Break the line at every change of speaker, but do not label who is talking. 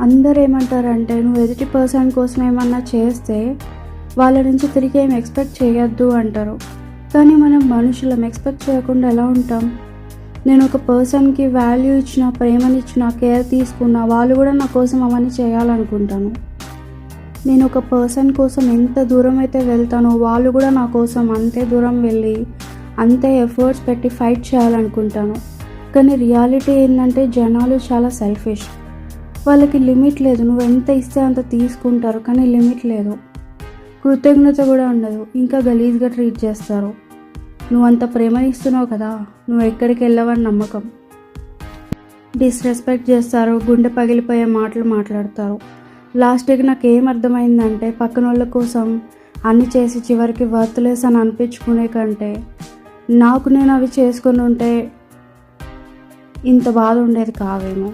అందరూ ఏమంటారంటే నువ్వు ఎదుటి పర్సన్ కోసం ఏమన్నా చేస్తే వాళ్ళ నుంచి తిరిగి ఏం ఎక్స్పెక్ట్ చేయొద్దు అంటారు. కానీ మనం మనుషులం, ఎక్స్పెక్ట్ చేయకుండా ఎలా ఉంటాం? నేను ఒక పర్సన్కి వాల్యూ ఇచ్చిన, ప్రేమనిచ్చిన, కేర్ తీసుకున్న, వాళ్ళు కూడా నా కోసం అవన్నీ చేయాలనుకుంటాను. నేను ఒక పర్సన్ కోసం ఎంత దూరం అయితే వెళ్తానో వాళ్ళు కూడా నా కోసం అంతే దూరం వెళ్ళి అంతే ఎఫర్ట్స్ పెట్టి ఫైట్ చేయాలనుకుంటాను. కానీ రియాలిటీ ఏంటంటే జనాలు చాలా సెల్ఫిష్. వాళ్ళకి లిమిట్ లేదు. నువ్వు ఎంత ఇస్తే అంత తీసుకుంటారు, కానీ లిమిట్ లేదు. కృతజ్ఞత కూడా ఉండదు, ఇంకా గలీజ్గా ట్రీట్ చేస్తారు. నువ్వు అంత ప్రేమని ఇస్తున్నావు కదా, నువ్వు ఎక్కడికి వెళ్ళవని నమ్మకం. డిస్రెస్పెక్ట్ చేస్తారు, గుండె పగిలిపోయే మాటలు మాట్లాడతారు. లాస్ట్కి నాకు ఏం అర్థమైందంటే పక్కన వాళ్ళ కోసం అన్నీ చేసి చివరికి వర్త్లెస్ అని అనిపించుకునే కంటే నాకు నేను అవి చేసుకొని ఉంటే ఇంత బాధ ఉండేది కావేమో.